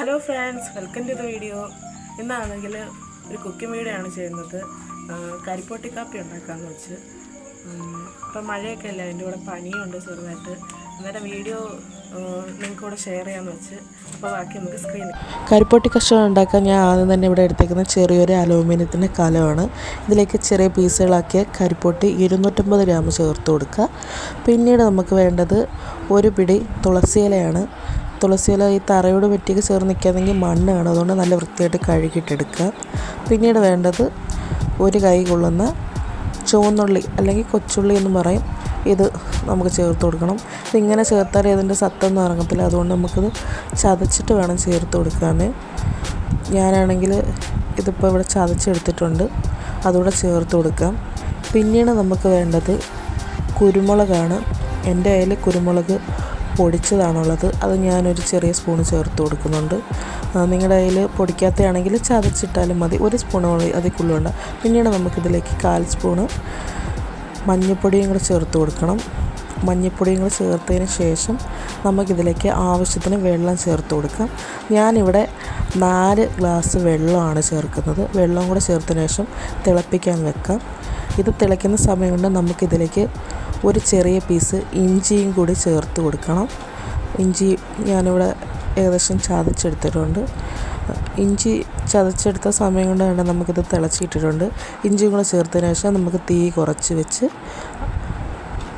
Hello friends, welcome to the video. ഇന്നാണെങ്കിൽ ഒരു cooking video ആണ് ചെയ്യുന്നത്. കരിപ്പോട്ടി കാപ്പി ഉണ്ടാക്കാമെന്ന് വെച്ച്. ഇപ്പം മഴയൊക്കെ അല്ലേ, അതിൻ്റെ കൂടെ പനിയുണ്ട് ചെറുതായിട്ട്. അന്നേരം വീഡിയോ നിങ്ങൾക്ക് കൂടെ ഷെയർ ചെയ്യാമെന്ന് വെച്ച്. അപ്പോൾ ബാക്കി നമുക്ക് സ്ക്രീനിൽ. കരിപ്പോട്ടി കഷ്ണം ഉണ്ടാക്കാൻ ഞാൻ ആദ്യം തന്നെ ഇവിടെ എടുത്തേക്കുന്ന ചെറിയൊരു അലൂമിനിയത്തിൻ്റെ കലമാണ്. ഇതിലേക്ക് ചെറിയ പീസുകളാക്കിയ കരിപ്പോട്ടി 250 ഗ്രാം ചേർത്ത് കൊടുക്കുക. പിന്നീട് നമുക്ക് വേണ്ടത് ഒരു പിടി തുളസിയിലയാണ്. തുളസിയില ഈ തറയോട് വെറ്റിക്ക് ചേർന്ന് നിൽക്കാതെങ്കിൽ മണ്ണ് കാണും, അതുകൊണ്ട് നല്ല വൃത്തിയായിട്ട് കഴുകിയിട്ടെടുക്കുക. പിന്നീട് വേണ്ടത് ഒരു കൈ കൊള്ളുന്ന ചുവന്നുള്ളി അല്ലെങ്കിൽ കൊച്ചുള്ളി എന്ന് പറയും, ഇത് നമുക്ക് ചേർത്ത് കൊടുക്കണം. ഇതിങ്ങനെ ചേർത്താലേ അതിൻ്റെ സത്തൊന്നും ഇറങ്ങത്തില്ല, അതുകൊണ്ട് നമുക്കിത് ചതച്ചിട്ട് വേണം ചേർത്ത് കൊടുക്കാൻ. ഞാനാണെങ്കിൽ ഇതിപ്പോൾ ഇവിടെ ചതച്ചെടുത്തിട്ടുണ്ട്, അതുകൂടെ ചേർത്ത് കൊടുക്കാം. പിന്നീട് നമുക്ക് വേണ്ടത് കുരുമുളകാണ്. എൻ്റെ കയ്യിൽ കുരുമുളക് പൊടിച്ചതാണുള്ളത്, അത് ഞാനൊരു ചെറിയ സ്പൂണ് ചേർത്ത് കൊടുക്കുന്നുണ്ട്. നിങ്ങളുടെ കയ്യിൽ പൊടിക്കാത്തതാണെങ്കിൽ ചതച്ചിട്ടാലും മതി, ഒരു സ്പൂൺ അതിൽ കൂടുതലുണ്ട്. പിന്നീട് നമുക്കിതിലേക്ക് 1/4 സ്പൂണ് മഞ്ഞൾപ്പൊടിയും കൂടെ ചേർത്ത് കൊടുക്കണം. മഞ്ഞൾപ്പൊടിയും കൂടെ ചേർത്തതിന് ശേഷം നമുക്കിതിലേക്ക് ആവശ്യത്തിന് വെള്ളം ചേർത്ത് കൊടുക്കാം. ഞാനിവിടെ 4 ഗ്ലാസ് വെള്ളമാണ് ചേർക്കുന്നത്. വെള്ളം കൂടെ ചേർത്തതിന് ശേഷം തിളപ്പിക്കാൻ വെക്കാം. ഇത് തിളയ്ക്കുന്ന സമയം കൊണ്ട് നമുക്കിതിലേക്ക് ഒരു ചെറിയ പീസ് ഇഞ്ചിയും കൂടി ചേർത്ത് കൊടുക്കണം. ഇഞ്ചി ഞാനിവിടെ ഏകദേശം ചതച്ചെടുത്തിട്ടുണ്ട്. ഇഞ്ചി ചതച്ചെടുത്ത സമയം കൊണ്ട് തന്നെ നമുക്കിത് തിളച്ചിട്ടിട്ടുണ്ട്. ഇഞ്ചിയും കൂടെ ചേർത്തതിന് ശേഷം നമുക്ക് തീ കുറച്ച് വെച്ച്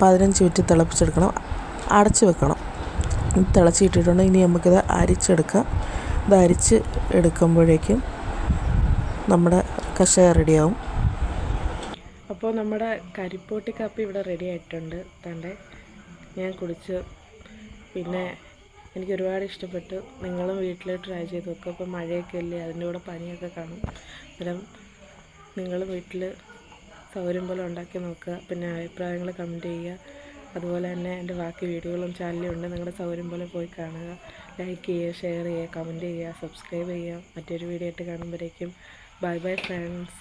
15 മിനിറ്റ് തിളപ്പിച്ചെടുക്കണം, അടച്ച് വെക്കണം. തിളച്ചിട്ടിട്ടുണ്ട്. ഇനി നമുക്കിത് അരിച്ചെടുക്കാം. ഇത് അരിച്ച് എടുക്കുമ്പോഴേക്കും നമ്മുടെ കഷായം റെഡിയാവും. അപ്പോൾ നമ്മുടെ കരിപ്പോട്ടി കാപ്പി ഇവിടെ റെഡി ആയിട്ടുണ്ട്. തൻ്റെ ഞാൻ കുടിച്ച്, പിന്നെ എനിക്ക് ഒരുപാട് ഇഷ്ടപ്പെട്ടു. നിങ്ങളും വീട്ടിൽ ട്രൈ ചെയ്ത് നോക്കുക. ഇപ്പോൾ മഴയൊക്കെ അല്ലേ, അതിൻ്റെ കൂടെ പനിയൊക്കെ കാണും. അന്നേരം നിങ്ങൾ വീട്ടിൽ സൗകര്യം പോലെ ഉണ്ടാക്കി നോക്കുക. പിന്നെ അഭിപ്രായങ്ങൾ കമൻറ്റ് ചെയ്യുക. അതുപോലെ തന്നെ എൻ്റെ ബാക്കി വീഡിയോകളും ചാനലും ഉണ്ട്, നിങ്ങളുടെ സൗകര്യം പോലെ പോയി കാണുക. ലൈക്ക് ചെയ്യുക, ഷെയർ ചെയ്യുക, കമൻറ്റ് ചെയ്യുക, സബ്സ്ക്രൈബ് ചെയ്യുക. മറ്റൊരു വീഡിയോ ആയിട്ട് കാണുമ്പോഴേക്കും ബൈ ബൈ ഫ്രണ്ട്സ്.